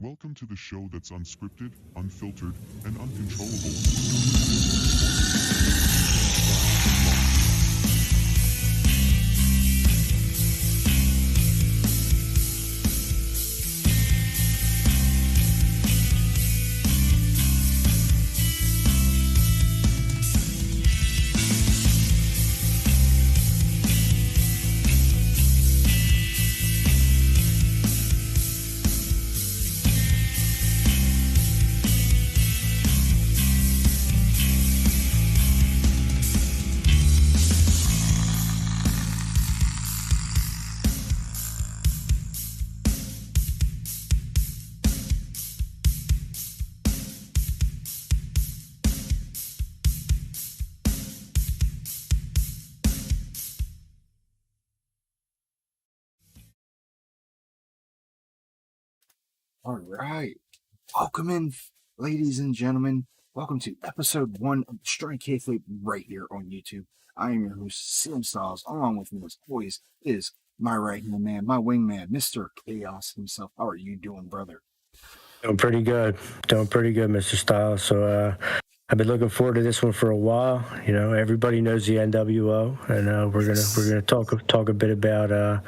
Welcome to the show that's unscripted, unfiltered, and uncontrollable. All right. Welcome in, ladies and gentlemen. Welcome to episode 1 of Destroying Kayfabe right here on YouTube. I am your host, Sam Styles. Along with me, as always, is my right-hand man, my wingman, Mr. Chaos himself. How are you doing, brother? Doing pretty good, Mr. Styles. So I've been looking forward to this one for a while. You know, everybody knows the nWo, and we're gonna talk a bit about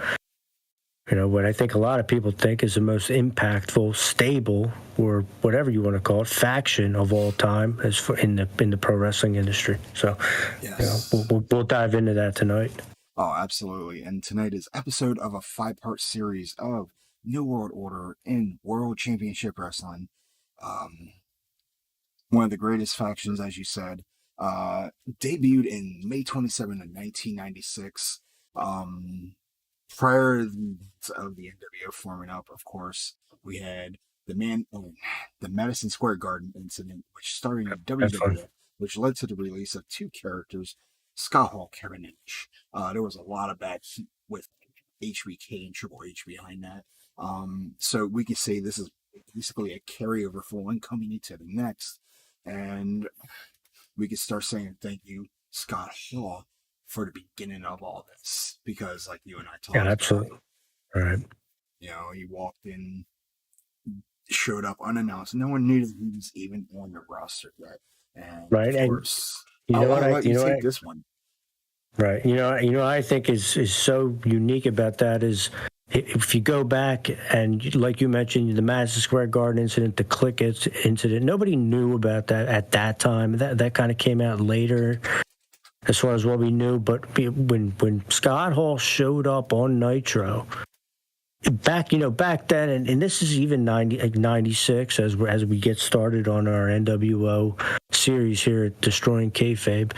what I think a lot of people think is the most impactful, stable, or whatever you want to call it, faction of all time as for in the pro wrestling industry. So, Yes. we'll dive into that tonight. Oh, absolutely. And tonight is episode of a 5-part series of New World Order in World Championship Wrestling. One of the greatest factions, as you said, debuted in May 27 of 1996. Prior of the nWo forming up, of course, we had the Madison Square Garden incident, which started in WWE, which led to the release of 2 characters, Scott Hall, Kevin Nash. There was a lot of bad heat with HBK and Triple H behind that. So we could say this is basically a carryover for one coming into the next. And we could start saying thank you, Scott Hall, for the beginning of all this, because like you and I talked absolutely. about, right. You know, he walked in, showed up unannounced. No one knew that he was even on the roster yet. And right, of course, take this one. Right. I think is so unique about that is if you go back and like you mentioned, the Madison Square Garden incident, the Click incident, nobody knew about that at that time. That kind of came out later as far as what we knew. But when Scott Hall showed up on Nitro, back then, and this is even 96 as we get started on our nWo series here at Destroying Kayfabe.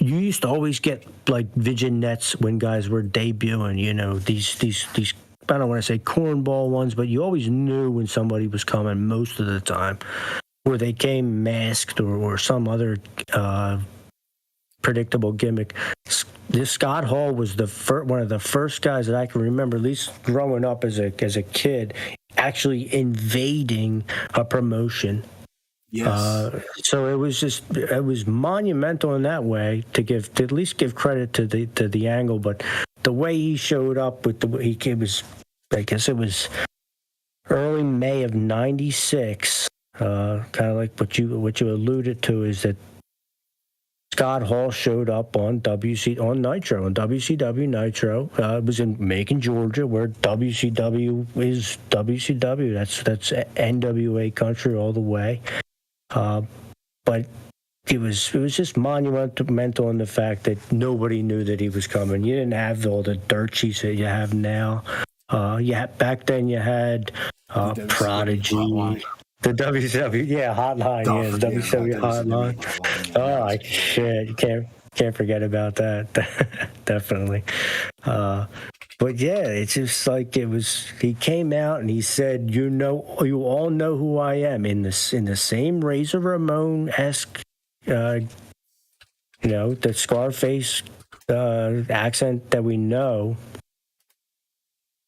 You used to always get like vignettes when guys were debuting. You know, these I don't want to say cornball ones, but you always knew when somebody was coming most of the time, where they came masked or some other predictable gimmick. This Scott Hall was one of the first guys that I can remember, at least growing up as a kid, actually invading a promotion. Yes. So it was monumental in that way to at least give credit to the angle, but the way he showed up with I guess it was early May of '96. Kind of like what you alluded to is that Scott Hall showed up on Nitro, on WCW Nitro. It was in Macon, Georgia, where WCW is WCW. That's NWA country all the way. But it was just monumental in the fact that nobody knew that he was coming. You didn't have all the dirt sheets that you have now. Back then you had Prodigy, the WCW, hotline, the WCW hotline. Oh shit, you can't forget about that. Definitely. But yeah, it's just like he came out and he said, you all know who I am, in the same Razor Ramon-esque, the Scarface accent that we know.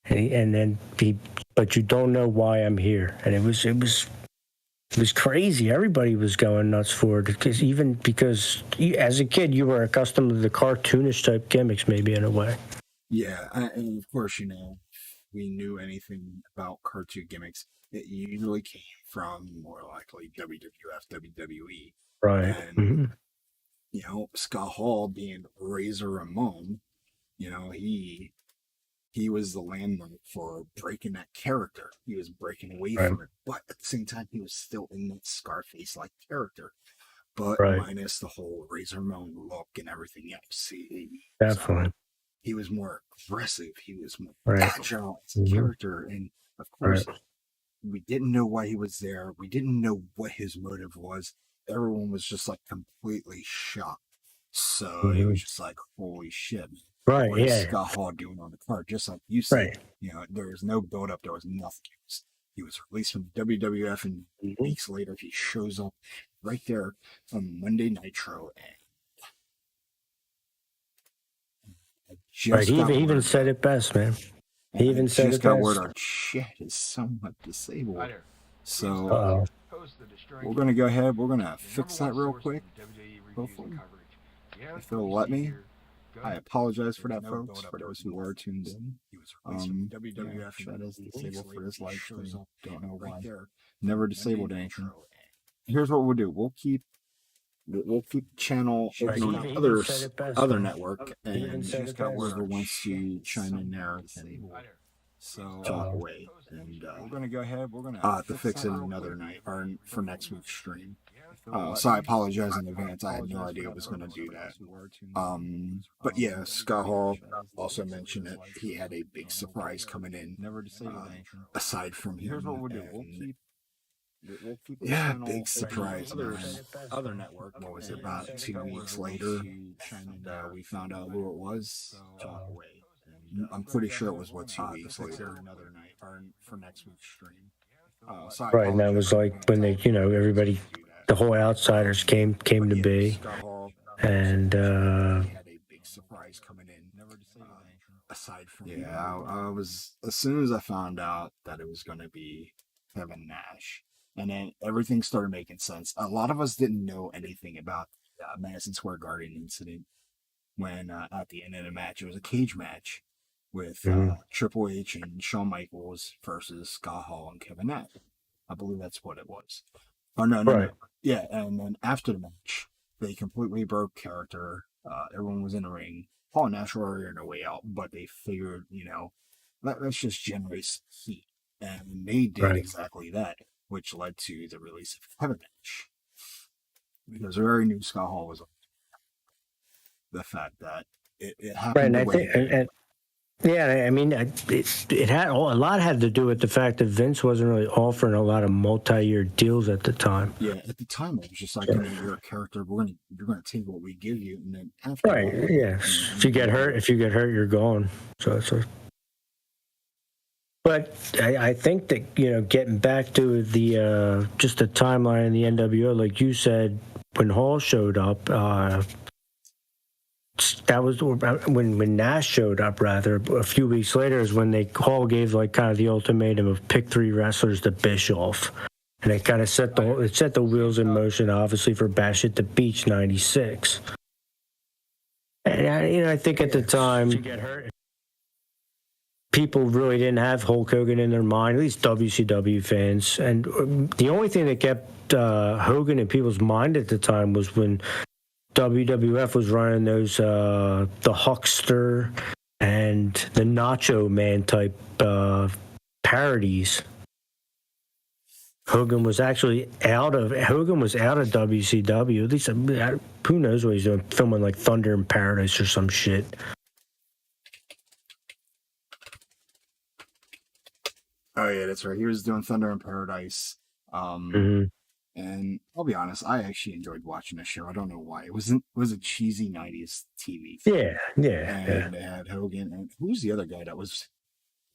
But you don't know why I'm here. And it was crazy. Everybody was going nuts for it because as a kid, you were accustomed to the cartoonish type gimmicks, maybe in a way. Yeah, and of course, we knew anything about cartoon gimmicks, it usually came from more likely WWF, WWE. Right. And, Mm-hmm. you know, Scott Hall being Razor Ramon, you know, he was the landmark for breaking that character. He was breaking away Right. from it. But at the same time, he was still in that Scarface-like character. But Right. minus the whole Razor Ramon look and everything else. Definitely. He was more aggressive. He was more Right. agile as a Mhm. character. And of course, we didn't know why he was there. We didn't know what his motive was. Everyone was just like completely shocked. So it Mhm. was just like, holy shit. Right. What is Yeah. Scott Hall doing on the card? Just like you said, Right. you know, there was no build up. There was nothing. He was released from WWF, and Mhm. weeks later, he shows up right there on Monday Nitro. And I just Right. He got even word said it best, man. and He I even said just it got best. word our chat is somewhat disabled. So Uh-oh. we're going to go ahead. We're going to fix that real quick. Hopefully. If it'll let me. I apologize for that, folks, for those who were tuned in. WWF chat is disabled for this live stream. Don't know why. Never disabled anything. Here's what we'll do. We'll keep the channel open on the other network, and whoever wants to chime in there can talk away. And we're gonna go ahead. We're gonna have to fix it another night or for next week's stream. So I apologize in advance. I had no idea it was gonna do that. But yeah, Scott Hall also mentioned that he had a big surprise coming in. Aside from him, here's what we'll do. Yeah, big surprise, man. Other network. What was it, about 2 weeks later? And we found out who it was. I'm pretty sure it was 2 weeks later. Another night or for next week's stream. Right, and that was like when they, you know, everybody, the whole outsiders came to be, and had a big surprise coming in. Aside from I was, as soon as I found out that it was going to be Kevin Nash, and then everything started making sense. A lot of us didn't know anything about the Madison Square Garden incident when at the end of the match, it was a cage match with Triple H and Shawn Michaels versus Scott Hall and Kevin Nash. I believe that's what it was. Oh, no. Yeah, and then after the match, they completely broke character. Everyone was in the ring. Paul and Nash were already on their way out, but they figured, you know, let's just generate some heat. And they did exactly that, which led to the release of Kevin Nash. Because we already knew Scott Hall was the fact that it happened. right, and I think, yeah, I mean, it had a lot had to do with the fact that Vince wasn't really offering a lot of multi-year deals at the time. Yeah, at the time it was just like, you know, you're a character. You're gonna take what we give you, and then after If you get hurt, you're gone. So. But I think that, you know, getting back to the just the timeline in the NWO, like you said, when Hall showed up, that was when Nash showed up. Rather, a few weeks later is when Hall gave like kind of the ultimatum of pick 3 wrestlers to Bischoff, and it kind of set the wheels in motion, obviously, for Bash at the Beach '96. And I think at the time, people really didn't have Hulk Hogan in their mind, at least WCW fans. And the only thing that kept Hogan in people's mind at the time was when WWF was running those the Huckster and the Nacho Man type parodies. Hogan was out of WCW. At least who knows what he's doing, filming like Thunder in Paradise or some shit. Oh yeah, that's right. He was doing Thunder in Paradise. And I'll be honest, I actually enjoyed watching the show. I don't know why. It was a cheesy '90s TV thing. And they had Hogan, and who's the other guy that was?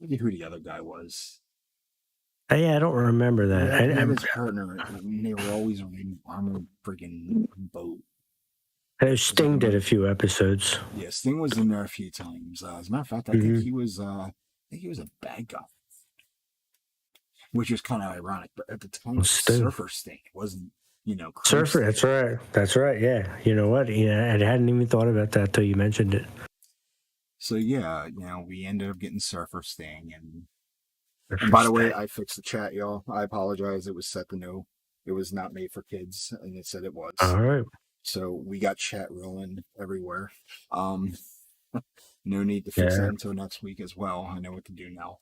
Maybe who the other guy was. I don't remember that. I had his partner, and they were always on an armored freaking boat. Sting did a few episodes. Yeah, Sting was in there a few times. As a matter of fact, I think he was a bad guy, which is kind of ironic. But at the time, Surfer Sting, it wasn't, you know, Surfer. That's right. Yeah, you know what? I hadn't even thought about that till you mentioned it. So yeah, we ended up getting Surfer Sting, and by the way, I fixed the chat, y'all. I apologize. It was set to no. It was not made for kids, and it said it was. All right. So we got chat rolling everywhere. No need to fix that until next week as well. I know what to do now.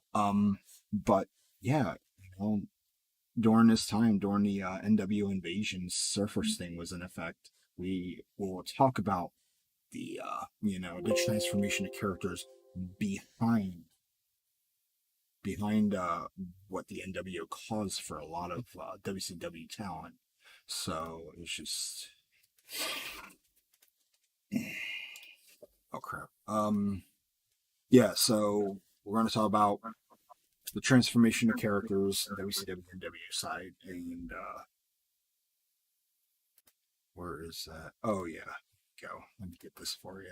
But yeah, during this time, during the nWo invasion, Surfer Sting was in effect. We will talk about the the transformation of characters behind what the nWo caused for a lot of WCW talent. So it's just oh crap. Yeah. So we're going to talk about the transformation of characters, WCW and nWo side, and where is that? Oh yeah, go. Let me get this for you.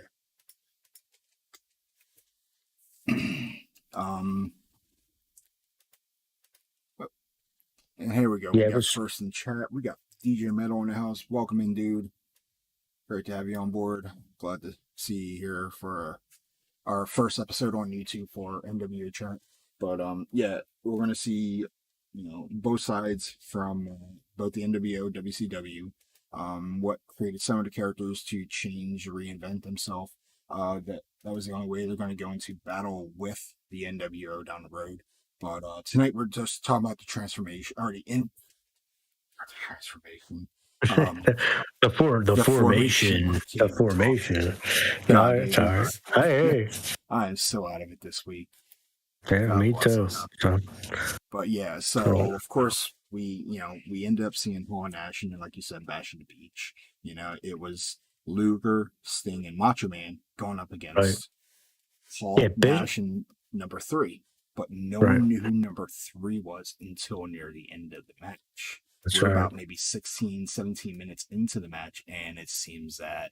And here we go. Yeah, we got first in chat. We got DJ Metal in the house. Welcome in, dude. Great to have you on board. Glad to see you here for our first episode on YouTube for nWo chat. But yeah, we're gonna see both sides from both the nWo, WCW. What created some of the characters to change, reinvent themselves. That was the only way they're going to go into battle with the nWo down the road. But tonight we're just talking about the transformation, transformation. The formation. The formation. No, it's all right. Hey. I am so out of it this week. Yeah, me too. So. But yeah, so of course we ended up seeing Paul Nash and like you said, Bash at the Beach. It was Luger, Sting, and Macho Man going up against Paul Nash and number 3. But no one knew who number 3 was until near the end of the match. We're about maybe 16, 17 minutes into the match, and it seems that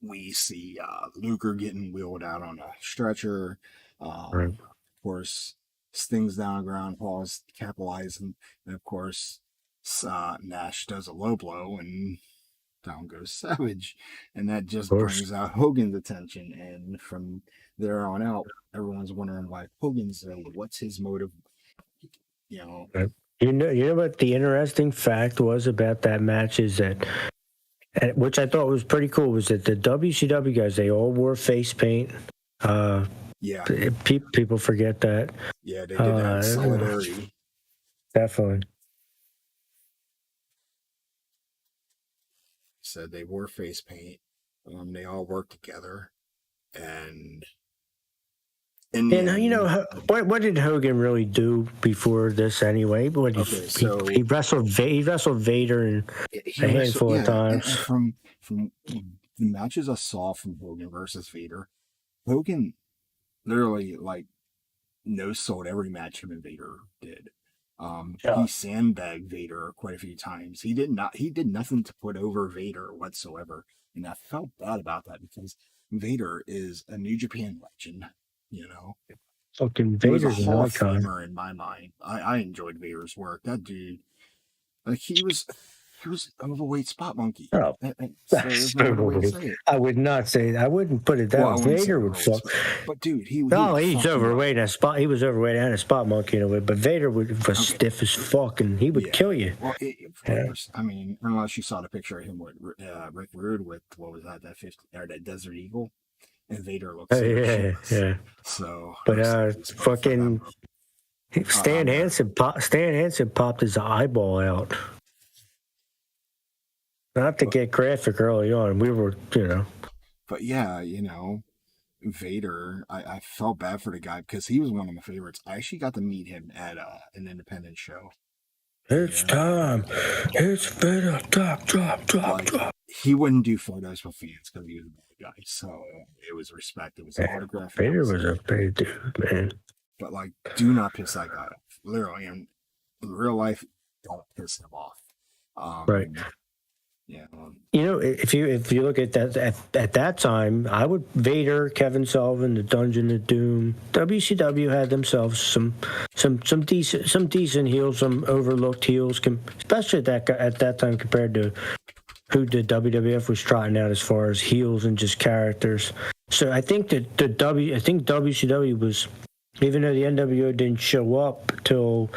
we see Luger getting wheeled out on a stretcher. Of course, Sting's down on the ground, Paul's capitalizing, and of course, Nash does a low blow, and down goes Savage, and that just brings out Hogan's attention. And from there on out, everyone's wondering why Hogan's there. What's his motive? You know what the interesting fact was about that match is that, which I thought was pretty cool, was that the WCW guys, they all wore face paint. People forget that. Yeah, they did that in solidarity. Definitely. Said they wore face paint. They all worked together, and what did Hogan really do before this anyway? He wrestled Vader a handful of times. And from the matches I saw from Hogan versus Vader, Hogan literally no-sold every match him and Vader did. He sandbagged Vader quite a few times. He did nothing to put over Vader whatsoever, and I felt bad about that because Vader is a New Japan legend. Fucking Vader's a Hall of Famer in my mind. I enjoyed Vader's work. That dude, he was an overweight spot monkey. Oh, I would not say that. I wouldn't put it that way. Vader would fuck. But dude, he's overweight and a spot. He was overweight and a spot monkey in a way. But Vader was stiff as fuck, and he would kill you. Well, I mean, unless you saw the picture of him with Rick Rude with what was that that Desert Eagle, and Vader looks. Yeah. So, but fucking Stan Hansen popped his eyeball out. Not to get graphic early on, we were, But yeah, Vader, I felt bad for the guy because he was one of my favorites. I actually got to meet him at an independent show. It's time. It's Vader. Drop. He wouldn't do photos with fans because he was a bad guy. So it was respect. It was an autograph. Vader was a bad dude, man. But do not piss that guy off. Literally, in real life, don't piss him off. Right. Yeah. If you look at that at that time, Vader, Kevin Sullivan, the Dungeon of Doom, WCW had themselves some decent heels, some overlooked heels, especially at that time compared to who the WWF was trotting out as far as heels and just characters. So I think that I think WCW was, even though the NWO didn't show up till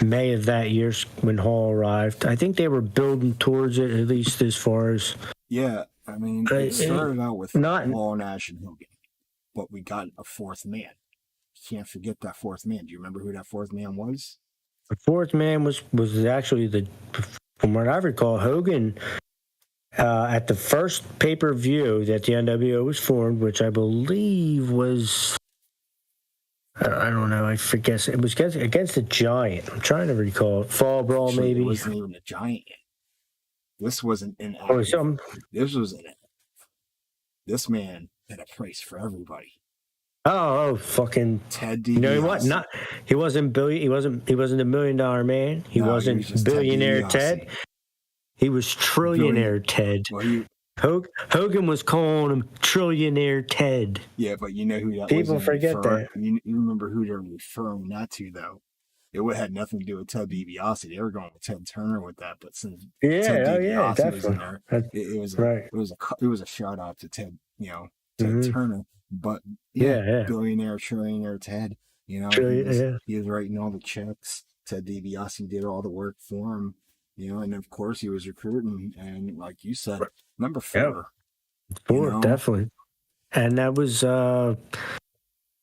May of that year when Hall arrived, I think they were building towards it, at least as far as. Yeah, I mean, it started out with not Hall, Nash, and Hogan, but we got a fourth man. You can't forget that fourth man. Do you remember who that fourth man was? The fourth man was actually from what I recall, Hogan. At the first pay-per-view that the NWO was formed, which I believe was, I don't know, I forget, it was against the Giant. I'm trying to recall. Fall Brawl, Actually, maybe. It wasn't even a Giant yet. This wasn't an This was an This man had a price for everybody. Oh, fucking Ted DiBiase. You know what? He wasn't He wasn't a $1 million man. He wasn't billionaire Ted. He was trillionaire Ted. Well, Hogan was calling him trillionaire Ted. Yeah, but you know who that was. People forget that. You remember who they're referring that to, though. It had nothing to do with Ted DiBiase. They were going with Ted Turner with that, but since Ted DiBiase was in there, it was a shout out to Ted, Ted Turner. But billionaire, trillionaire Ted, he was writing all the checks. Ted DiBiase did all the work for him. And of course he was recruiting, and like you said, number 4. Four, definitely. And that was and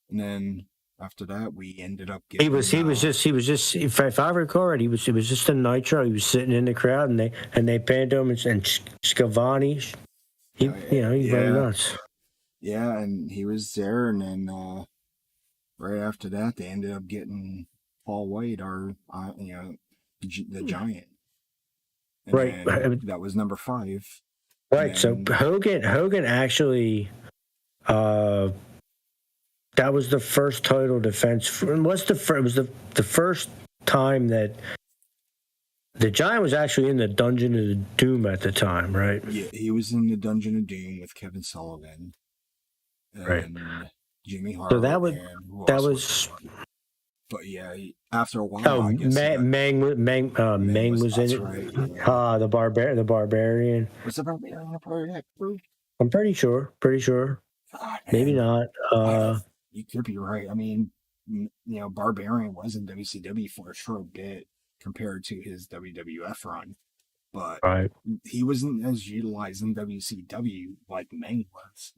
then after that we ended up getting he was just if I recall right, it was just a Nitro. He was sitting in the crowd and they panned him and Schiavone. He very nuts. Yeah, and he was there, and then right after that they ended up getting Paul White, the Giant. And right, that was number 5. Right. So Hogan actually, that was the first title defense. It was the first time that the Giant was actually in the Dungeon of Doom at the time, right? Yeah, he was in the Dungeon of Doom with Kevin Sullivan, and Jimmy Hart. So that was. But yeah, after a while, I guess Meng was in it. Right, yeah. The Barbarian. Was the Barbarian a part of that group? I'm pretty sure. God, maybe not. You could be right. I mean, Barbarian was in WCW for a short bit compared to his WWF run, but he wasn't as utilized in WCW like Meng was.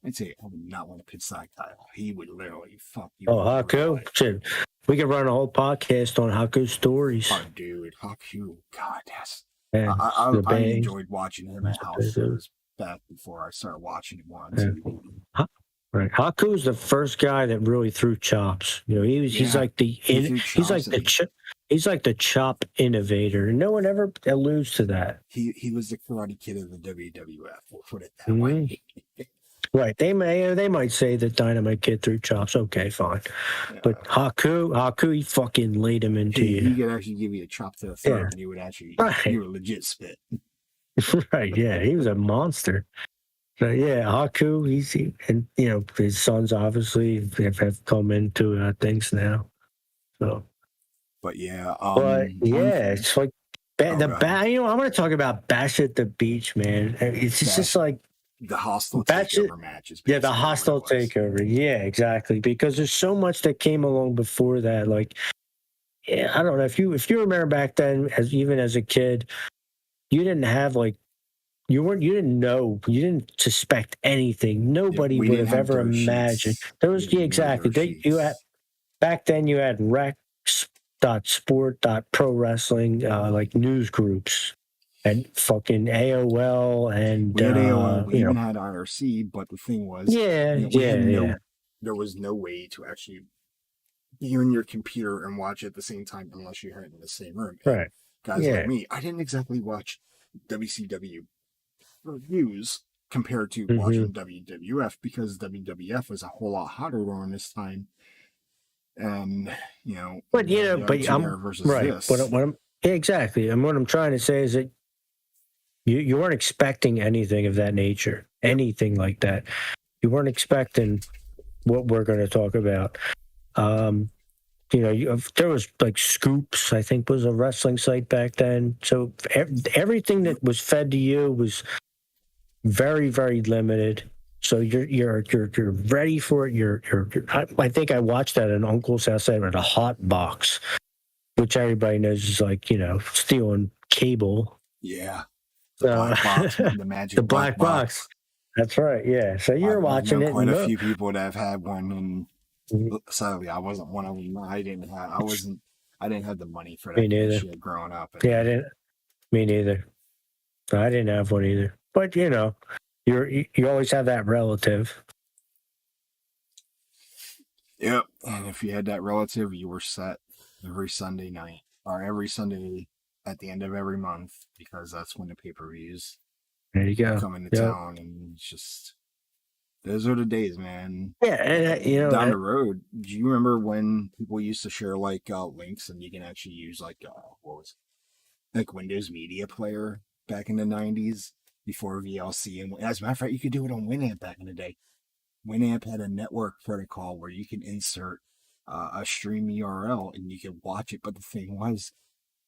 I'd say I would not want to pitch that guy. He would literally fuck you. Oh, Haku? Shit. We could run a whole podcast on Haku's stories. Oh, dude. Haku. God, that's... I enjoyed watching him at house shows back before I started watching him on TV. Right. Haku was the first guy that really threw chops. He's like the chop innovator. No one ever alludes to that. He was the Karate Kid of the WWF. We'll put it that way. Right. They might say that Dynamite Kid threw chops. Okay, fine. But Haku, he fucking laid him into you. He could actually give you a chop to the throat, and he would actually, you were legit spit. Right. Yeah, he was a monster. So yeah, Haku, and his sons obviously have come into things now. So. But yeah. It's like I'm going to talk about Bash at the Beach, man. It's just like. The hostile takeover matches. Yeah, the hostile takeover. Yeah, exactly. Because there's so much that came along before that. Like, I don't know if you remember back then, even as a kid, you didn't have you didn't know, you didn't suspect anything. Nobody would have ever imagined. There was exactly. Back then you had Rex.sport.pro wrestling like news groups. And fucking AOL and we had AOL. We even had IRC, but the thing was, there was no way to actually be on your computer and watch at the same time unless you had it in the same room. Right. Guys like me, I didn't exactly watch WCW reviews compared to watching WWF because WWF was a whole lot hotter during this time. And but I'm versus right. This. Exactly. And what I'm trying to say is that. You weren't expecting anything of that nature, anything like that. You weren't expecting what we're going to talk about. there was like Scoops, I think, was a wrestling site back then. So everything that was fed to you was very, very limited. So you're ready for it. I think I watched that at Uncle's house. They had a hot box, which everybody knows is like stealing cable. Yeah. The black box, the magic the black box. That's right. Yeah. So you're watching it. Quite a few people that have had one, and sadly, I wasn't one of them. I didn't have the money for that kind of shit growing up. Yeah, I didn't. Me neither. I didn't have one either. But you always have that relative. Yep. And if you had that relative, you were set every Sunday night or every Sunday at the end of every month, because that's when the pay-per-views there you go. come into town, and it's just those are the days, man. Yeah, and down the road. Do you remember when people used to share like links, and you can actually use like Windows Media Player back in the 90s before VLC? And as a matter of fact, you could do it on Winamp back in the day. Winamp had a network protocol where you can insert a stream URL and you could watch it. But the thing was,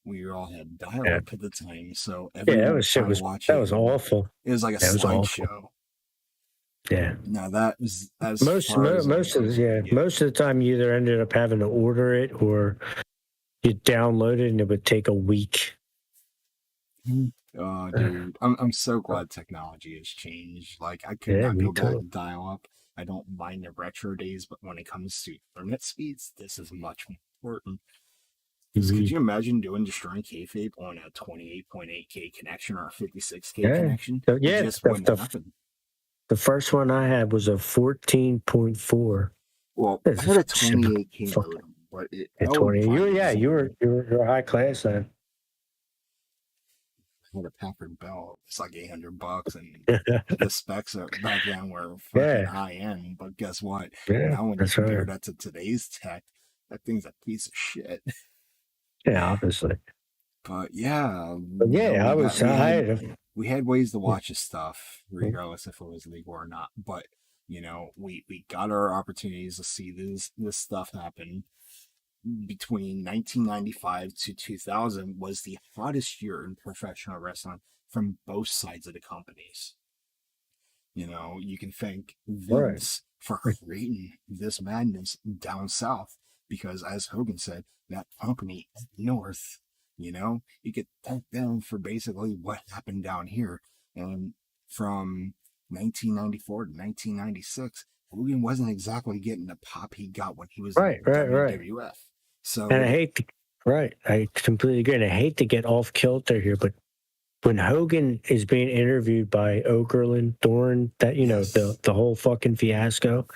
we all had dial-up at the time, so everyone that was awful. It was like a slideshow. Yeah. Now that was most of the time you either ended up having to order it or you download it, and it would take a week. Oh, dude, I'm so glad technology has changed. Like, I could not go back to dial-up. I don't mind the retro days, but when it comes to internet speeds, this is much more important. Could you imagine destroying Kayfabe on a 28.8K connection or a 56K connection? Yeah, the first one I had was a 14.4. Well, I had a 28K modem, but you were high class then. I had a Packard Bell. It's like $800, and the specs back then were fucking high end. But guess what? Now when you compare that to today's tech, that thing's a piece of shit. Yeah, obviously. But we had ways to watch this stuff, regardless if it was legal or not. But we got our opportunities to see this stuff happen. Between 1995 to 2000 was the hottest year in professional wrestling from both sides of the companies. You can thank Vince for creating this madness down south, because as Hogan said, that company up north, you could thank them for basically what happened down here. And from 1994 to 1996, Hogan wasn't exactly getting the pop he got when he was in WWF. So, and I completely agree. And I hate to get off kilter here, but when Hogan is being interviewed by Okerlund, Doran, that the whole fucking fiasco,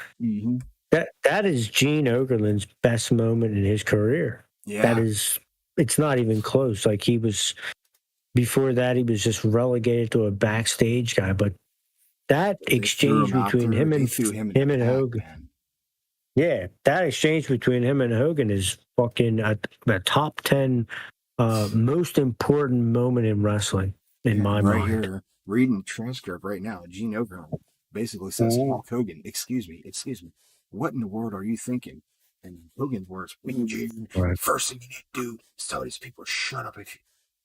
that is Gene Okerlund's best moment in his career. Yeah, it's not even close. Like, before that, he was just relegated to a backstage guy. But that exchange between him and Hogan. Man. Yeah, that exchange between him and Hogan is fucking a top 10 most important moment in wrestling in my mind. Right here, reading the transcript right now, Gene Okerlund basically says, Hulk Hogan, excuse me, what in the world are you thinking? And Hogan's words, first thing you need to do is tell these people to shut up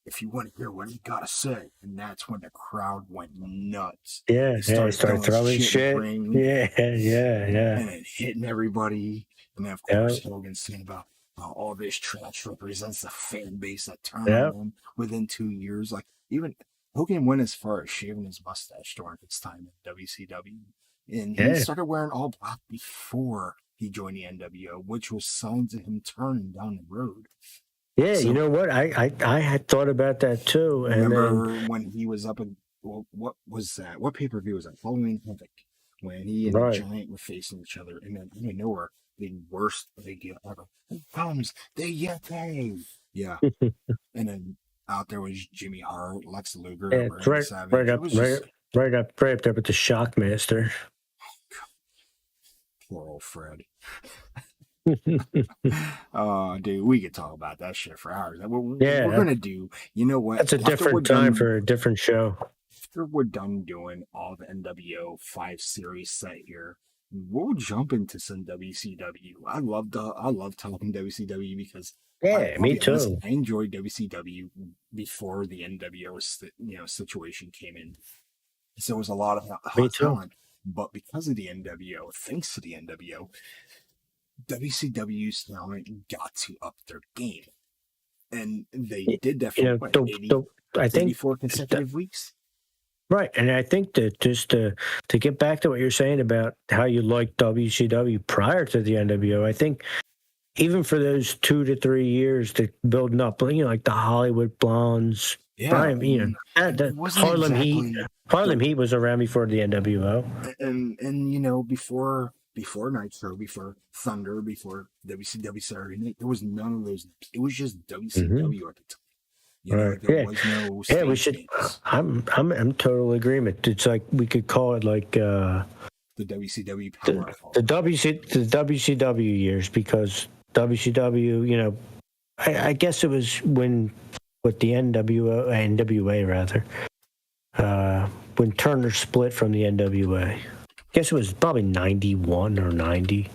if you want to hear what he got to say. And that's when the crowd went nuts. Yeah, they started throwing shit. Yeah. And then hitting everybody. And then, of course, Hogan's saying about all this trash represents the fan base that turned on him within 2 years. Like, even Hogan went as far as shaving his mustache during his time in WCW. And he started wearing all black before he joined the NWO, which was signs of him turning down the road. Yeah, so, you know what? I had thought about that too. And remember when he was up in, what was that? What pay-per-view was that? Halloween Havoc. When he and the Giant were facing each other. And then out of nowhere, the worst big deal ever. Here comes the Yeti. Yeah. And then out there was Jimmy Hart, Lex Luger, right up there with the Shockmaster. Poor old Fred. Dude, we could talk about that shit for hours. We're gonna do. You know what? That's a different time for a different show. After we're done doing all the NWO 5 series set here, we'll jump into some WCW. I love talking WCW because Yeah, I'll me be honest, too. I enjoyed WCW before the NWO situation came in. So there was a lot of Me hot too. talent, but because of the NWO, thanks to the NWO, WCW's talent got to up their game, and they did that You for know, what I think 84 consecutive weeks. right, and I think that just to get back to what you're saying about how you liked WCW prior to the NWO, I think even for those 2 to 3 years that building up, like the Hollywood Blondes, Yeah, Brian, it that wasn't exactly Harlem Heat was around before the NWO. and before Nitro, before Thunder, before WCW Saturday Night, there was none of those names. It was just Hmm. WCW at the time. Right. There Yeah. was no Yeah. We stage should. names. I'm total agreement. It's like we could call it like The WCW Power the Hour. WCW years because WCW. I guess it was when with the NWA rather. When Turner split from the NWA. I guess it was probably 91 or 90.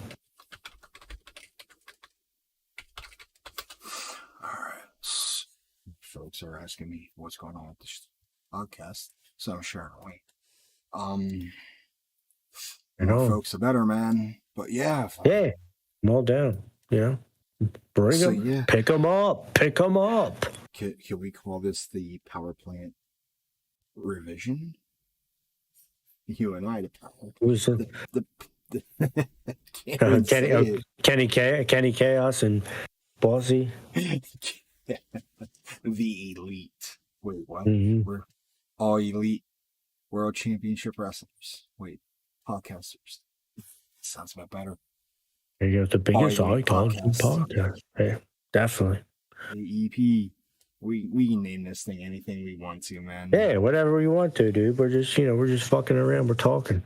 All right. Folks are asking me what's going on with this podcast, so I'm sharing away. You More know? folks, the better, man. But yeah, Yeah. I'm all down. Bring so them. yeah, Pick them up. Pick them up. can we call this the power plant revision? You and I, the power. It was The can't even say it. Kenny Chaos and Bossy. The elite. Wait, what? Mm-hmm. We're all elite world championship wrestlers. Wait, podcasters. Sounds a bit better. There you go. The All biggest elite podcasts. podcast. Yeah, definitely. AEP. We can name this thing anything we want to, man. Yeah, whatever we want to, dude. We're just fucking around. We're talking.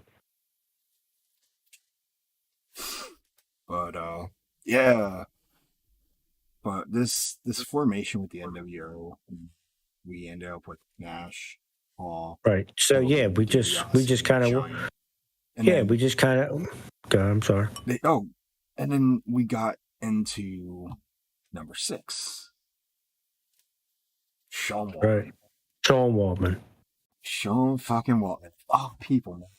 But yeah. But this formation with the NWO, we ended up with Nash, Hall, Right. So yeah, Hogan, we just kind of Giant. And yeah, then we just kind of. I'm sorry. And then we got into number 6, Sean Waltman. Right. Sean Waltman. Sean fucking Waltman. Oh, people, man.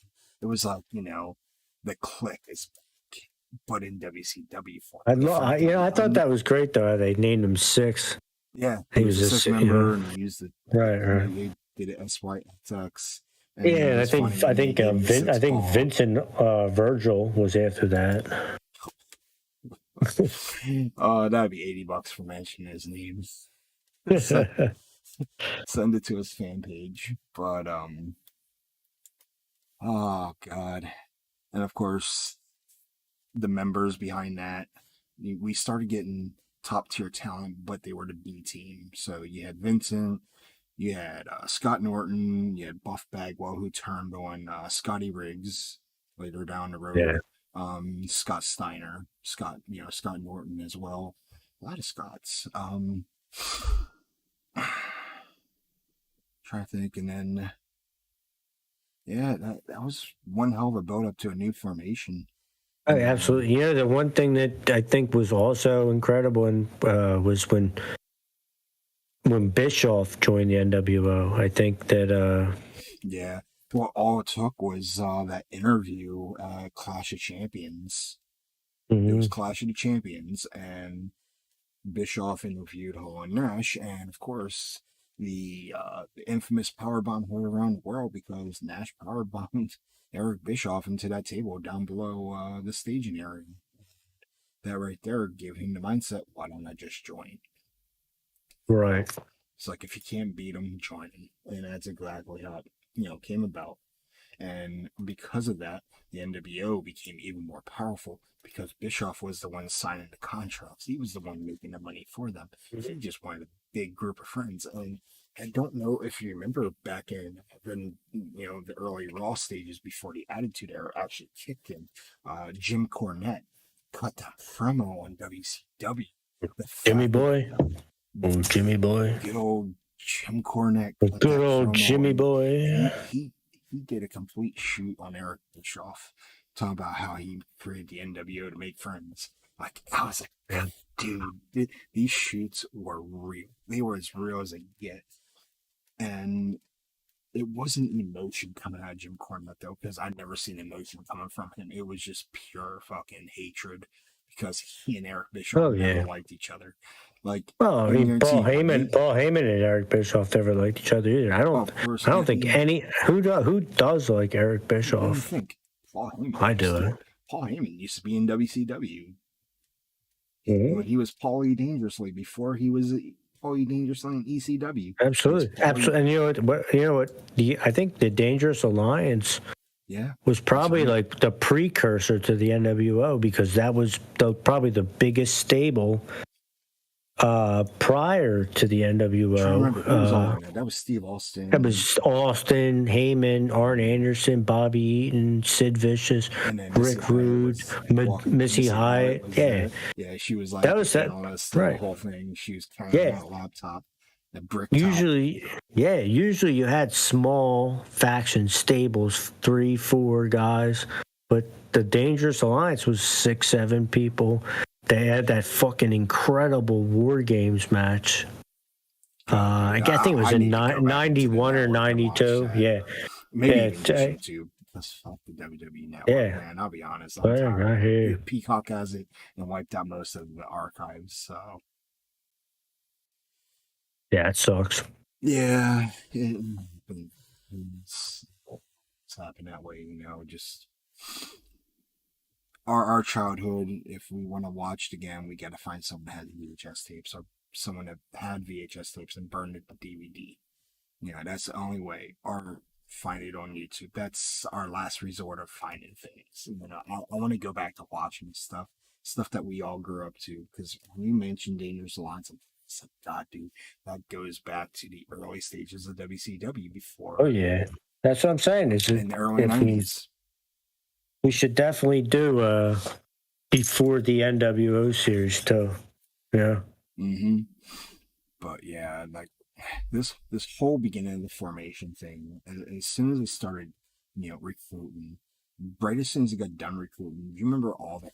It was like, the click is but in WCW form. I thought that was great though. How they named him 6. Yeah, He was a a 6 member, and he used the right. They did it SYXX. Yeah, and I think Vincent Virgil was after that. That'd be $80 for mentioning his name. Send it to his fan page. But oh god, and of course the members behind that, we started getting top tier talent, but they were the B team. So you had Vincent, you had Scott Norton, you had Buff Bagwell, who turned on Scotty Riggs later down the road. Yeah. Scott Steiner, Scott Norton as well. A lot of Scots. Trying to think, and then yeah, that was one hell of a build up to a new formation. Oh, absolutely. The one thing that I think was also incredible and was when Bischoff joined the NWO. I think that yeah. Well, all it took was that interview, Clash of Champions. Mm-hmm. It was Clash of the Champions, and Bischoff interviewed Hall and Nash, and of course the infamous powerbomb heard around the world because Nash powerbombed Eric Bischoff into that table down below the staging area. That right there gave him the mindset, why don't I just join? Right. It's like, if you can't beat him, join him. And that's exactly how it came about. And because of that, the NWO became even more powerful because Bischoff was the one signing the contracts. He was the one making the money for them. He just wanted a big group of friends. And I don't know if you remember back in the early Raw stages before the Attitude Era actually kicked in, Jim Cornette cut that promo on WCW. Jimmy Boy. Oh, Jimmy Boy. Good old Jim Cornette. Good old Jimmy Boy. He did a complete shoot on Eric Bischoff. talking about how he created the NWO to make friends. Like, I was like, Yeah. dude, these shoots were real. They were as real as they get. And it wasn't emotion coming out of Jim Cornette, though, because I'd never seen emotion coming from him. It was just pure fucking hatred because he and Eric Bischoff never liked each other. Like, well, I mean, Paul Heyman and Eric Bischoff never liked each other either. I don't think any who does like Eric Bischoff. What do you think? Paul Heyman. I do. Paul Heyman used to be in WCW. Mm-hmm. When he was Paulie Dangerously before he was Paulie Dangerously in ECW. Absolutely. And you know what? I think the Dangerous Alliance was probably like the precursor to the NWO, because that was probably the biggest stable prior to the NWO. I remember who was all in it. That was Steve Austin. That was Austin, Heyman, Arn Anderson, Bobby Eaton, Sid Vicious, Rick Rude, Missy Hyatt. Yeah, she was like that was that the whole thing. She was carrying a laptop, the brick. Usually you had small faction stables, 3-4 guys, but the Dangerous Alliance was 6-7 people. They had that fucking incredible War Games match. I think it was in 91 or 92. Yeah. Maybe even too. Let's fuck the WWE Network, man. I'll be honest. I'm tired. Peacock has it and wiped out most of the archives. So. Yeah, it sucks. Yeah. It's happened that way, just... Our childhood, if we want to watch it again, we got to find someone that had VHS tapes, or someone that had VHS tapes and burned it to DVD. That's the only way. Or find it on YouTube. That's our last resort of finding things. I want to go back to watching stuff that we all grew up to. Because when you mentioned Dangerous Alliance, it's like, God, dude, that goes back to the early stages of WCW before. Oh, yeah. That's what I'm saying. It's in the early 90s. We should definitely do before the NWO series too. Yeah. Mm-hmm. But yeah, like this whole beginning of the formation thing, as soon as they started, recruiting, right as soon as they got done recruiting, do you remember all that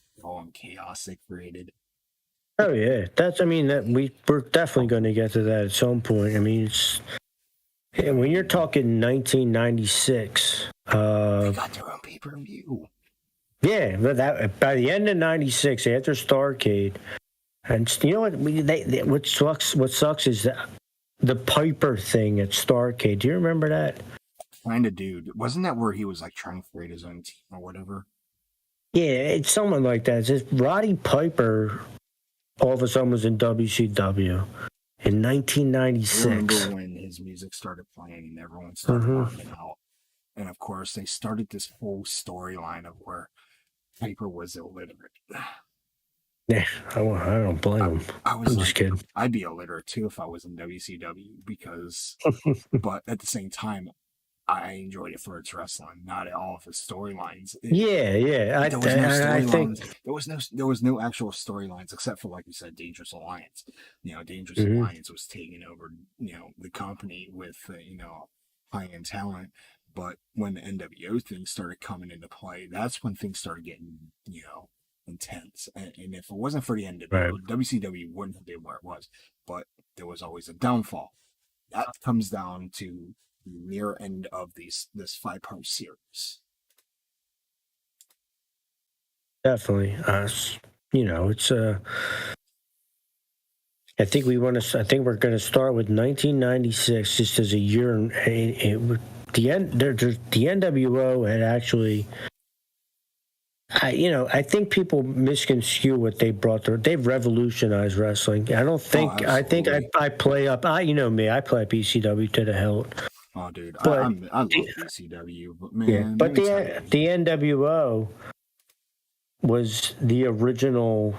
chaos they created? Oh yeah, we're definitely going to get to that at some point. I mean, when you're talking 1996, they got their own pay-per-view. Yeah, but by the end of '96, after Starrcade, and you know what? What sucks is the Piper thing at Starrcade. Do you remember that? Kind of, dude. Wasn't that where he was like trying to create his own team or whatever? Yeah, it's someone like that. It's just Roddy Piper all of a sudden was in WCW in 1996. I remember when his music started playing and everyone started rocking out. And of course, they started this whole storyline of where Piper was illiterate. Yeah, I don't blame him. I'm just kidding. I'd be illiterate too if I was in WCW because, but at the same time, I enjoyed it for its wrestling, not all of his storylines. There was no actual storylines except for, like you said, Dangerous Alliance. Dangerous Alliance was taking over, the company with, high-end talent. But when the NWO thing started coming into play, that's when things started getting, intense. And if it wasn't for the NWO, WCW wouldn't have been where it was. But there was always a downfall. That comes down to the near end of this 5-part series. Definitely. It's I think we're going to start with 1996 just as a year. The NWO had actually, I think people misconstrue what they brought there. They've revolutionized wrestling. I don't think. I think I play up. Me. I play up ECW to the hilt. Oh, dude, I love ECW, but man. Yeah, but the NWO was the original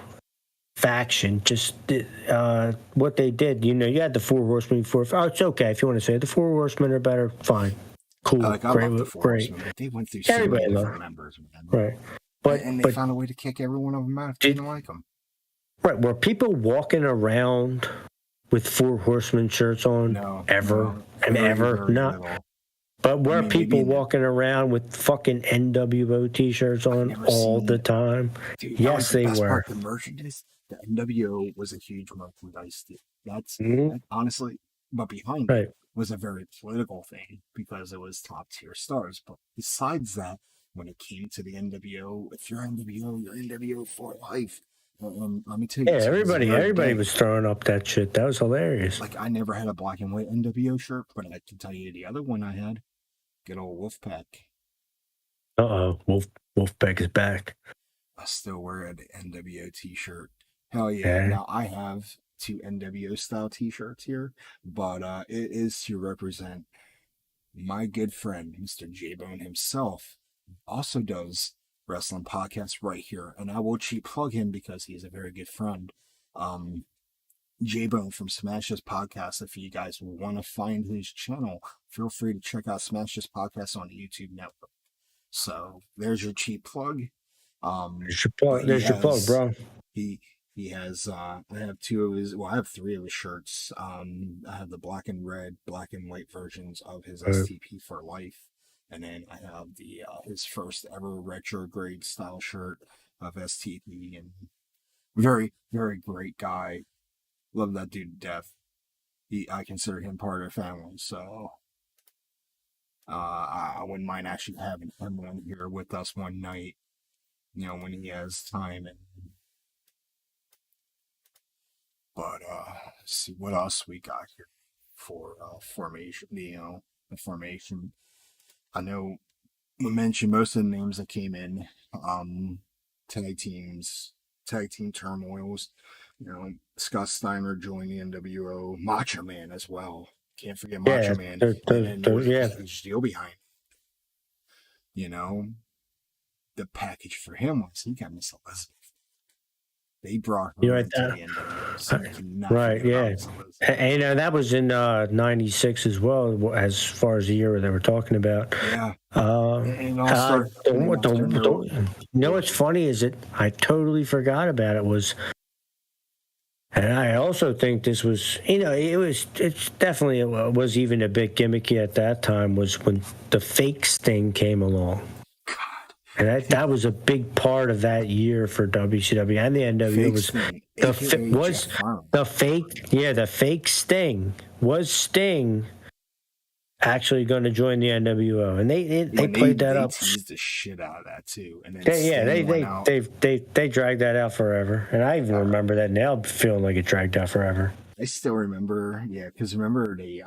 faction. Just what they did. You had the Four Horsemen before. Oh, it's okay if you want to say it. The Four Horsemen are better. Fine. Cool, great. They went through so many different members, man. Right, and they found a way to kick every one of them out if they didn't like them. Right, were people walking around with Four Horsemen shirts on? No, ever? Very not. little. But were maybe people walking around with fucking NWO T-shirts on all the time? Dude, that was Yes, the they best were. part. The merchandise, the NWO was a huge merchandise deal. Mhm. That honestly, but behind Right. it was a very political thing because it was top tier stars. But besides that, when it came to the NWO, if you're NWO, you're NWO for life. And let me tell you, Yeah, to this very everybody day, was throwing up that shit. That was hilarious. like I never had a black and white NWO shirt, but I can tell you the other one I had, good old Wolfpack. Wolfpack is back. I still wear an NWO t-shirt. Hell yeah. Yeah. Now I have 2 NWO style t-shirts here, but it is to represent my good friend, Mr. J-Bone himself, also does wrestling podcasts right here. And I will cheap plug him because he's a very good friend. J-Bone from Smash This Podcast. If you guys want to find his channel, feel free to check out Smash This Podcast on the YouTube network. So there's your cheap plug. There's your plug, bro. He has I have 2 of his, well, I have 3 of his shirts. I have the black and red, black and white versions of his STP for life, and then I have the his first ever retrograde style shirt of STP, and very, very great guy. Love that dude to death. I consider him part of the family, so I wouldn't mind actually having him on here with us one night, when he has time. But let's see what else we got here for formation. The formation. I know we mentioned most of the names that came in. Tag teams, tag team turmoils. Scott Steiner joined the NWO. Macho Man as well. Can't forget Macho Man. And with a huge deal behind it. The package for him was he got Miss Elizabeth. They brought her into the NWO. So right, yeah. And that was in 96 as well, as far as the year they were talking about. Yeah. What's funny is that I totally forgot about it was, and I also think this was, it's definitely was even a bit gimmicky at that time, was when the fake Sting came along. And that was a big part of that year for WCW and the NWO. The fake Sting. Was Sting actually going to join the NWO? And they played that up. They teased the shit out of that too. And then they dragged that out forever. And I even remember that now, feeling like it dragged out forever. I still remember, because remember they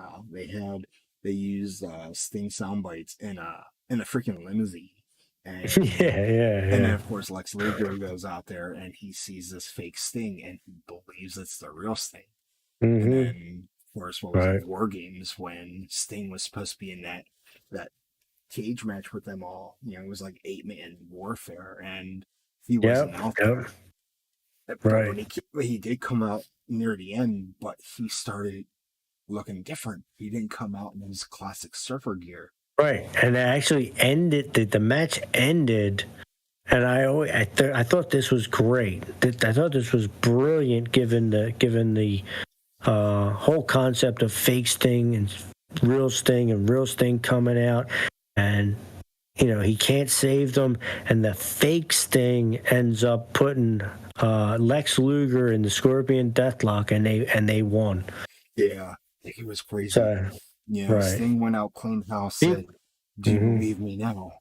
used Sting sound bites in a freaking limousine. And, And then, of course, Lex Luger goes out there and he sees this fake Sting and he believes it's the real Sting. Mm-hmm. And then, of course, what was it, War Games, when Sting was supposed to be in that cage match with them all. It was like 8-man warfare, and he wasn't out there. Right. He did come out near the end, but he started looking different. He didn't come out in his classic surfer gear. Right, and it actually ended. The match ended, and I thought this was great. I thought this was brilliant, given the whole concept of fake Sting and real Sting coming out, and he can't save them, and the fake Sting ends up putting Lex Luger in the Scorpion Deathlock, and they won. Yeah, it was crazy. So, Sting went out, clean house, said, "Do you believe me now?"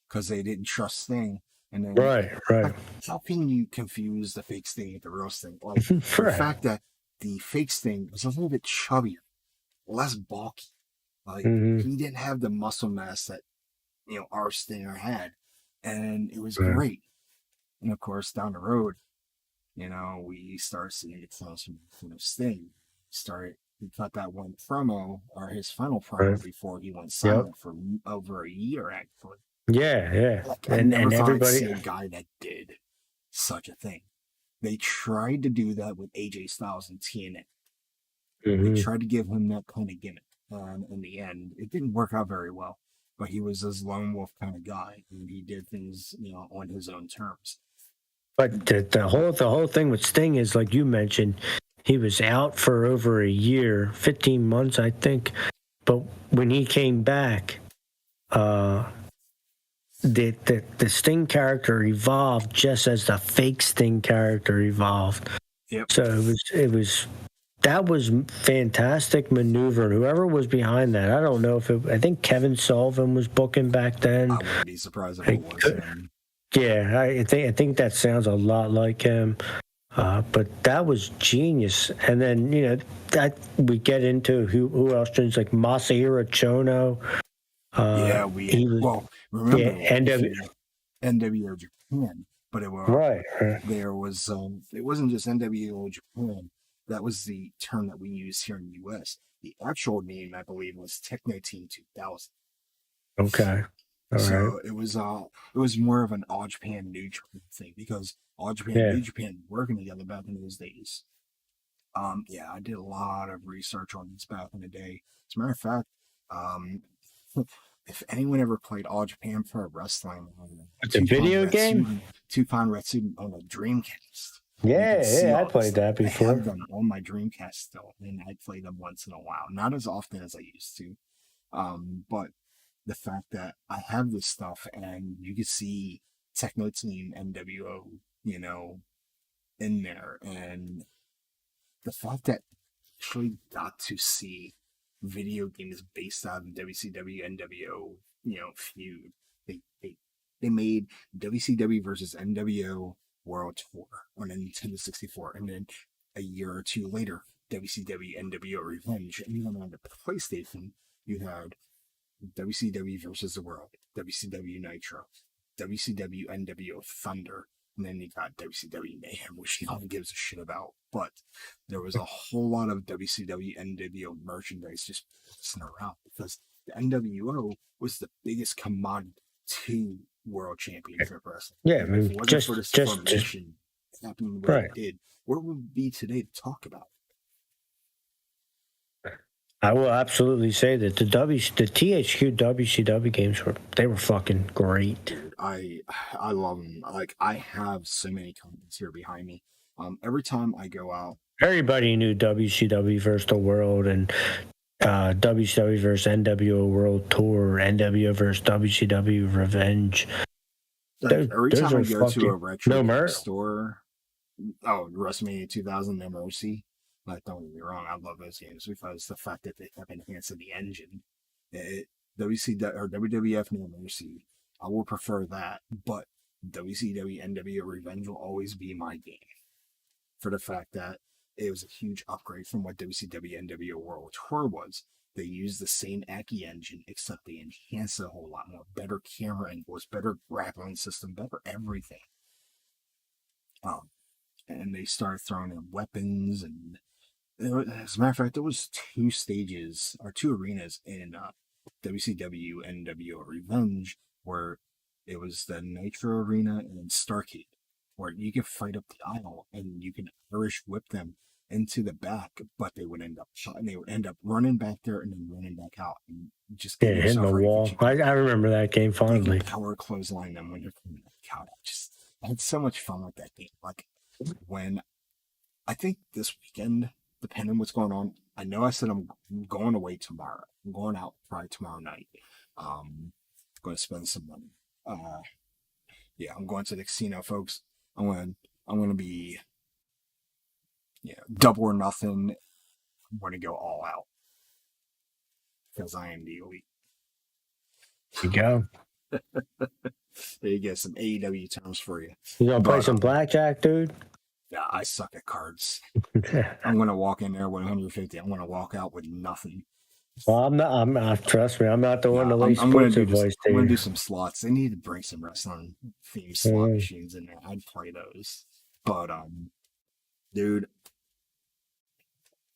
Because they didn't trust Sting. And then, right. How can you confuse the fake Sting with the real Sting? Like, the fact that the fake Sting was a little bit chubbier, less bulky. Like, he didn't have the muscle mass that, our Stinger had. And it was great. And, of course, down the road, we started seeing the transformation of Sting. He cut that one promo, or his final promo, before he went silent for over a year, actually. Yeah. Like, I never thought I'd see a guy that did such a thing. They tried to do that with AJ Styles and TNA. They tried to give him that kind of gimmick. In the end, it didn't work out very well. But he was this lone wolf kind of guy, and he did things, on his own terms. But the whole thing with Sting is, like you mentioned, he was out for over a year, 15 months, I think, but when he came back, the Sting character evolved just as the fake Sting character evolved. Yep. So that was fantastic maneuver. Whoever was behind that, I don't know if I think Kevin Sullivan was booking back then. I wouldn't be surprised if it was him. Yeah, I think that sounds a lot like him. But that was genius. And then, that we get into who else joins, like Masahiro Chono. Remember, NWO NWO Japan, but it was right. There was it wasn't just NWO Japan. That was the term that we used here in the U.S. The actual name, I believe, was Techno Team 2000. Okay. So it was more of an All Japan New Japan thing, because All Japan New Japan working together back in those days. I did a lot of research on this back in the day. As a matter of fact, if anyone ever played All Japan Pro Wrestling, the video game, Two-Pound Retsu on a Dreamcast. I played that before. I have them on my Dreamcast still, and I play them once in a while, not as often as I used to. But the fact that I have this stuff, and you can see Techno Team NWO, in there, and the fact that I actually got to see video games based on WCW NWO, feud. They made WCW versus NWO World Tour on Nintendo 64, and then a year or two later, WCW NWO Revenge. And even on the PlayStation, you had WCW versus the World, WCW Nitro, WCW NWO Thunder, and then you got WCW Mayhem, which no one gives a shit about. But there was a whole lot of WCW NWO merchandise just passing around, because the NWO was the biggest commodity to World Championship Wrestling. Yeah, I mean, if it wasn't for this formation happening the way it did, where would we be today to talk about it? I will absolutely say that the THQ WCW games were fucking great. Dude, I love them. Like, I have so many comments here behind me. Every time I go out, everybody knew WCW versus the World, and WCW versus NWO World Tour, NWO versus WCW Revenge. Every time I go to a retro store, WrestleMania 2000, No Mercy. Like, don't get me wrong, I love those games, because the fact that they have enhanced the engine. WCW or WWF No Mercy, I will prefer that, but WCW NWO Revenge will always be my game, for the fact that it was a huge upgrade from what WCW NWO World Tour was. They used the same Aki engine, except they enhanced it a whole lot more. Better camera angles, better grappling system, better everything. And they started throwing in weapons, and as a matter of fact, there was two arenas in WCW NWO Revenge, where it was the Nitro Arena and Starcade, where you could fight up the aisle and you can Irish whip them into the back, but they would end up running back there and then running back out, and just hitting the wall. I remember that game fondly. You can power clothesline them when you're coming back out. I had so much fun with that game. Like, when I think this weekend, depending on what's going on, I know I said I'm going away tomorrow. I'm going out probably tomorrow night. Going to spend some money. I'm going to the casino, folks. I'm going to be double or nothing. I'm going to go all out, because I am the elite. There you go. There you go, some AEW terms for you. You gonna play some blackjack, dude? Yeah, I suck at cards. I'm gonna walk in there with 150. I'm gonna walk out with nothing. Well, I'm not. Trust me, I'm not the one to lay sports advice to you. I'm gonna do some slots. They need to bring some wrestling themed slot machines in there. I'd play those. But dude,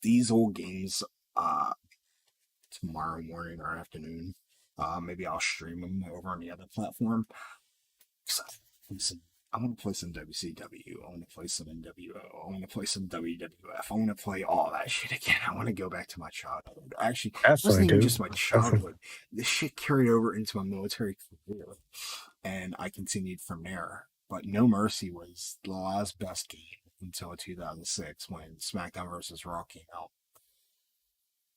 these old games, tomorrow morning or afternoon, maybe I'll stream them over on the other platform. I want to play some WCW. I want to play some NWO. I want to play some WWF. I want to play all that shit again. I want to go back to my childhood. Actually, it wasn't even just my childhood. This shit carried over into my military career, and I continued from there. But No Mercy was the last best game until 2006, when SmackDown vs. Raw came out.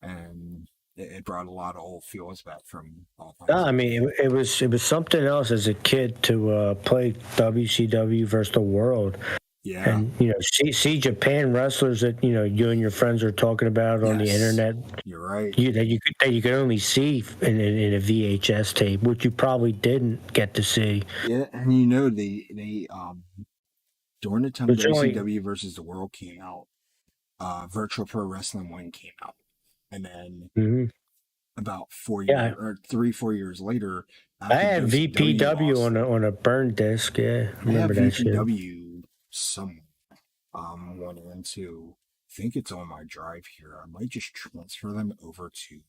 And it brought a lot of old feels back from all No, kinds I of. mean it was something else as a kid to play WCW versus the world, Yeah. and see Japan wrestlers that you and your friends are talking about on the Yes. internet. You're right. That you could only see in a VHS tape, which you probably didn't get to see. Yeah, and they during the time It's only WCW versus the World came out, Virtual Pro Wrestling 1 came out, and then mhm. about 4 years Yeah, or 3-4 years later, I after had WCW VPW lost, on a burn disc. Yeah, I I have remember that shit. VPW somewhere. One into. I think it's on my drive here. I might just transfer them over to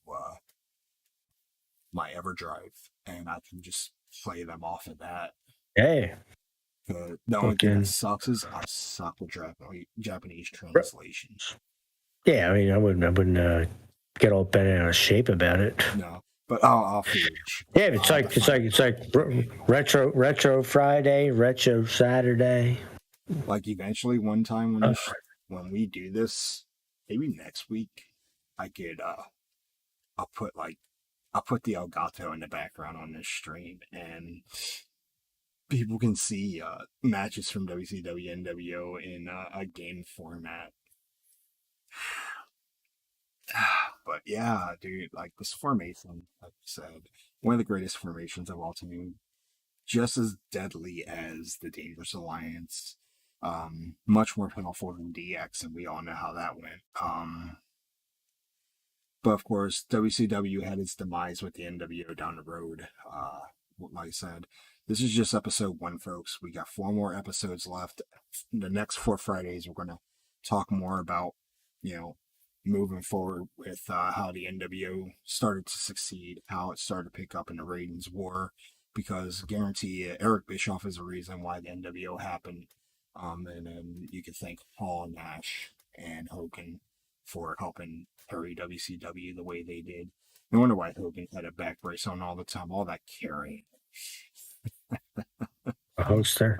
my EverDrive, and I can just play them off of that. Hey, The only thing that fucking sucks is I suck with Japanese translation. yeah. I mean, I wouldn't get all bent out of shape about it. No, but I'll figure it. Yeah, I'll have to find it's like retro Friday, retro Saturday. like eventually one time Uh, when we do this, maybe next week, I could I'll put like I'll put the Elgato in the background on this stream, and people can see matches from WCW and NWO in a game format. But yeah, dude, like this formation, like I said, one of the greatest formations of all time, just as deadly as the Dangerous Alliance, much more powerful than DX, and we all know how that went. But of course, WCW had its demise with the NWO down the road. Like I said, this is just episode 1, folks. We got 4 more episodes left. The next 4 Fridays, we're going to talk more about, moving forward with how the NWO started to succeed, how it started to pick up in the ratings war, because guarantee Eric Bischoff is the reason why the NWO happened. And then you could thank Paul Nash and Hogan for helping carry WCW the way they did. No wonder why Hogan had a back brace on all the time, all that carrying. a hoster.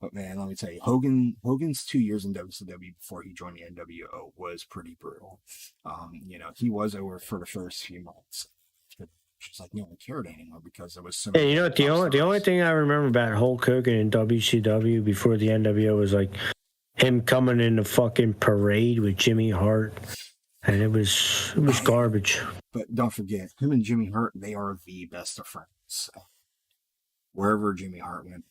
But man, let me tell you, Hogan's 2 years in WCW before he joined the NWO was pretty brutal. He was over for the first few months. It's like no one cared anymore because there was so many. Yeah, the only thing I remember about Hulk Hogan in WCW before the NWO was like him coming in the fucking parade with Jimmy Hart, and it was garbage. But don't forget, him and Jimmy Hart, they are the best of friends. Wherever Jimmy Hart went,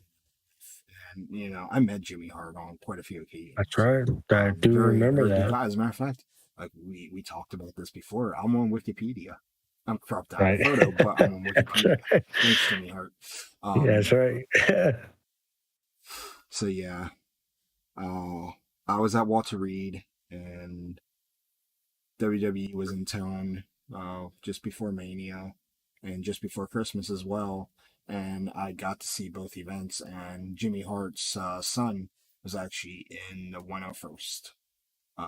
and I met Jimmy Hart on quite a few occasions. That's right. I do remember that. As a matter of fact, like we talked about this before. I'm on Wikipedia. I'm cropped out Right. photo, but I'm on Wikipedia. Right. Thanks, Jimmy Hart. Yeah, that's right. So yeah, I was at Walter Reed, and WWE was in town just before Mania and just before Christmas as well. And I got to see both events, and Jimmy Hart's son was actually in the 101st.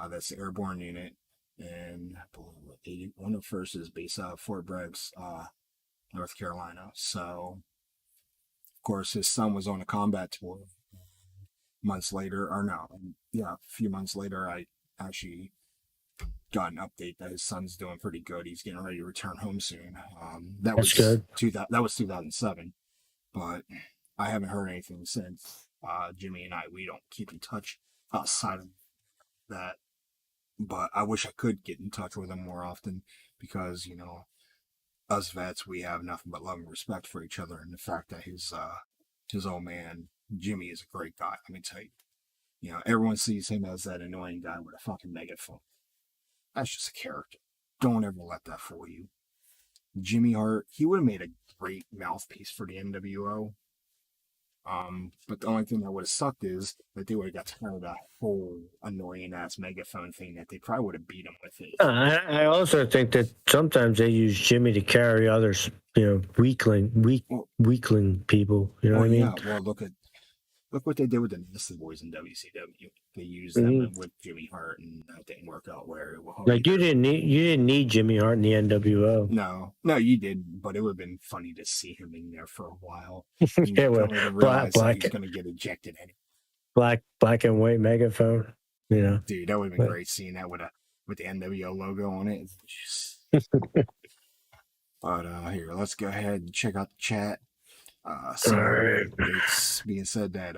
That's the airborne unit, and I believe 101st is based out of Fort Bragg, North Carolina. So, of course, his son was on a combat tour. Months later, or no, yeah, a few months later, I actually got an update that his son's doing pretty good. He's getting ready to return home soon. That was good. That was 2007, but I haven't heard anything since. Jimmy and we don't keep in touch outside of that, but I wish I could get in touch with him more often because us vets, we have nothing but love and respect for each other, and the fact that his old man Jimmy is a great guy. Let me tell you, everyone sees him as that annoying guy with a fucking megaphone. That's just a character. Don't ever let that fool you. Jimmy Hart, he would have made a great mouthpiece for the NWO. But the only thing that would have sucked is that they would have got tired of that whole annoying ass megaphone thing that they probably would have beat him with it. I also think that sometimes they use Jimmy to carry others, weakling people. You know what I mean? Yeah. Well, look what they did with the Nasty Boys in WCW. They used them with Jimmy Hart, and that didn't work out where. Like you didn't need Jimmy Hart in the NWO. No, you didn't. But it would have been funny to see him in there for a while. Yeah, well, black. He's going to get ejected anyway. Black and white megaphone. Dude, that would have been great seeing that with the NWO logo on it. But here, let's go ahead and check out the chat. All So right. it's being said that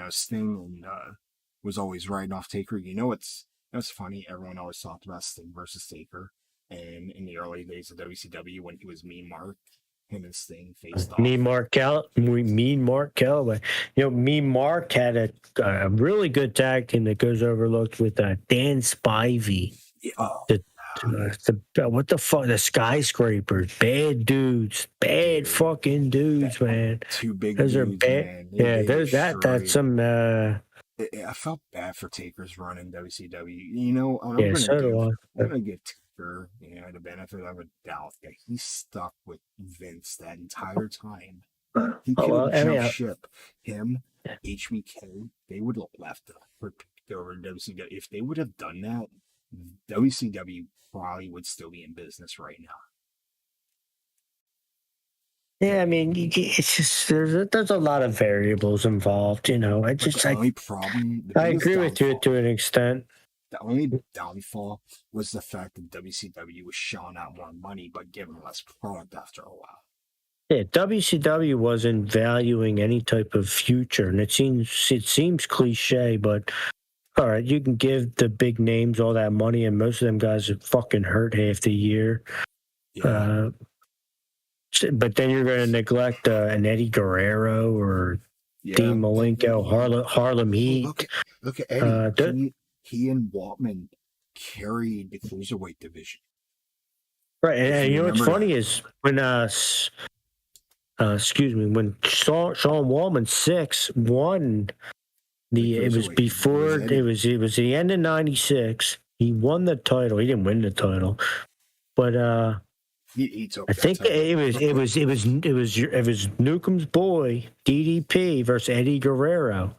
Sting and was always riding off Taker. It's funny. Everyone always talked about Sting versus Taker, and in the early days of WCW when he was Mean Mark, him and Sting faced off. Mean Mark Calloway. Mean Mark had a really good tag team that goes overlooked with Dan Spivey. Yeah, oh, What the fuck? The Skyscrapers, bad dudes, bad dude, fucking dudes, man. two big Those are dudes, bad. man. Yeah, They that's destroyed. some. I felt bad for Taker's run in WCW. I'm Yeah, gonna so give do I. I'm gonna give Taker, the benefit of a doubt that he stuck with Vince that entire time. He Oh could well, have I mean, jumped ship. Him, HBK, they would have left for over to WCW. If they would have done that, WCW probably would still be in business right now. yeah, I mean, it's just there's a lot of variables involved. I But just the only problem, the I biggest agree with you downfall, to an extent. the only downfall was the fact that WCW was shelling out more money but giving less product after a while. Yeah, WCW wasn't valuing any type of future, and it seems cliche, but all right, you can give the big names all that money, and most of them guys are fucking hurt half the year. Yeah. But then you're going to neglect an Eddie Guerrero or Dean Malenko, Harlem Heat. Look at Eddie. He and Waltman carried the cruiserweight division. Right, and you know what's funny that. is when when Sean Waltman 6 won it was before it was the end of '96. He won the title. He didn't win the title, but he took I think it was Newcomb's boy DDP versus Eddie Guerrero,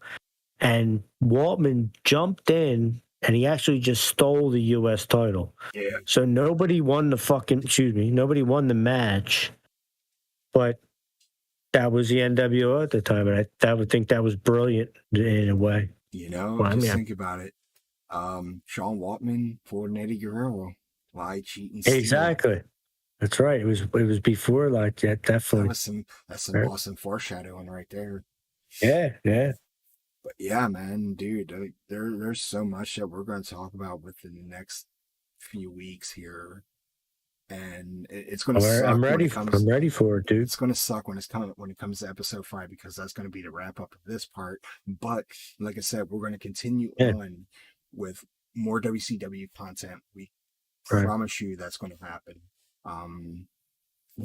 and Waltman jumped in and he actually just stole the U.S. title. Yeah. So nobody won nobody won the match, but that was the NWO at the time, and I would think that was brilliant in a way. Think about it. Sean Waltman for Eddie Guerrero. Lie, cheat, and steal. Exactly. That's right. It was before like that. Definitely. That's some awesome foreshadowing right there. Yeah. But yeah, man, dude, there's so much that we're going to talk about within the next few weeks here, and it's going to suck. I'm ready for it, dude. It's going to suck when it comes to episode 5 because that's going to be the wrap up of this part. But like I said, we're going to continue on with more WCW content. We promise you that's going to happen.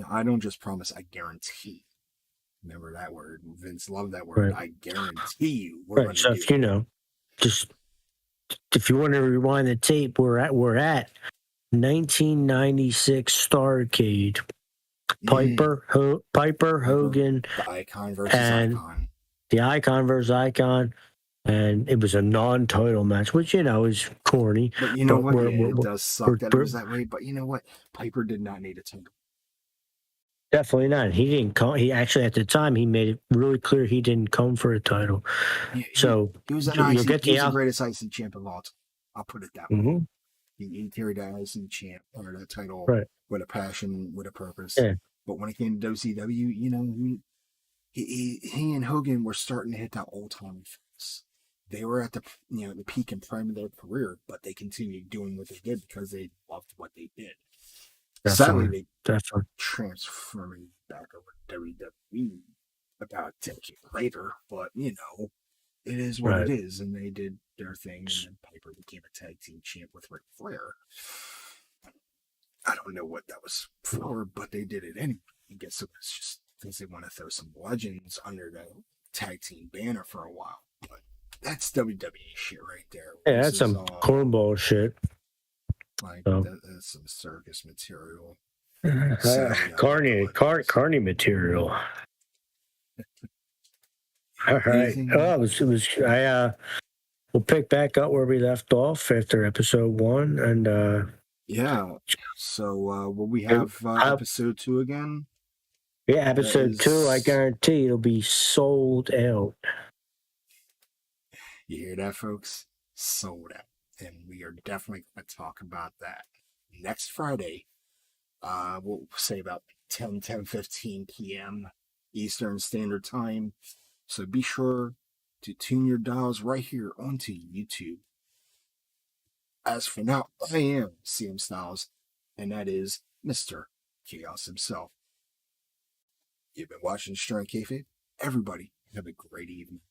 I don't just promise; I guarantee. Remember that word. Vince loved that word. I guarantee you we're going to do just if you want to rewind the tape, we're at 1996 Starrcade. Piper, Hogan, the Icon versus Icon. The Icon versus Icon. And it was a non-title match, which is corny. But you know what? It does suck that it was that way. But you know what? Piper did not need a title. Definitely not. He didn't come. He actually, at the time, he made it really clear he didn't come for a title. Yeah, he was the greatest IC champ of all time. I'll put it that way. Mm-hmm. He carried that IC champ or that title with a passion, with a purpose. Yeah. But when it came to WCW, he and Hogan were starting to hit that old time phase. They were at the peak and prime of their career, but they continued doing what they did because they loved what they did. Sadly, they transferring back over to WWE about a decade later, but it is what it is, and they did their thing, and then Piper became a tag team champ with Ric Flair. I don't know what that was for, but they did it anyway. I guess it was just because they want to throw some legends under the tag team banner for a while, but that's WWE shit right there. Yeah, that's some cornball shit. That's some circus material. Carney material. All right. We'll pick back up where we left off after episode 1, and So will we have episode 2 again? Yeah, episode 2. I guarantee it'll be sold out. You hear that, folks? Sold out. And we are definitely going to talk about that next Friday we'll say about 10:15 p.m. Eastern Standard Time. So be sure to tune your dials right here onto YouTube. As for now, I am CM Styles, and that is Mr. Chaos himself. You've been watching Stern Kayfabe. Everybody, have a great evening.